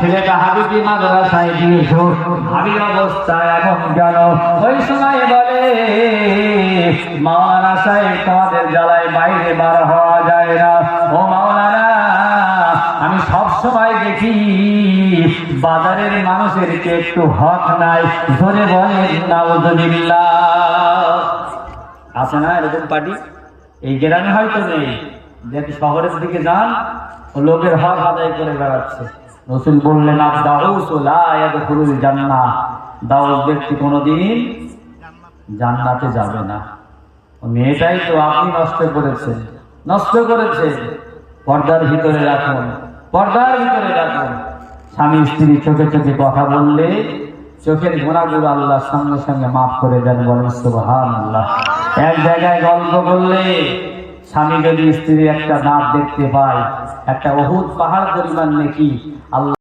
ছেলেটা হাবিবি মাদ্রাসায় দিয়েছো, ভাবির অবস্থা এমন কেন? ওই সময় বলে, মাওলানা সাহেব তোমাদের জ্বালায় বাইরে বার হওয়া যায় না। ও মাওলানা, আমি সব সময় দেখি বাজারের মানুষের কে একটু হক নাই। ধরে বলে নাউযুবিল্লাহ। আছে না এরকম পার্টি? এই গ্রামে হয়তো নেই, যেহেতু শহরের দিকে যান ও লোকের হক আদায় করে বেড়াচ্ছে। রাসূল বললেন, আদ-দাউসু লা ইয়াদখুলুল জান্নাহ, দাউস ব্যক্তি কোনোদিন জান্নাতে যাবে না। ও মেয়েটাই তো আপনি নষ্ট করেছেন, নষ্ট করেছেন। পর্দার ভিতরে রাখুন, পর্দার ভিতরে রাখুন। স্বামী স্ত্রী চোখে চোখে কথা বললে চোখের গুনাহগুলো আল্লাহ সঙ্গে সঙ্গে মাফ করে দেন। বলেন সুবহানাল্লাহ। এক জায়গায় গল্প করলে স্বামী যদি স্ত্রীর একটা দাঁত দেখতে পায়, একটা উহুদ পাহাড় পরিমাণ নেকি আল্লাহ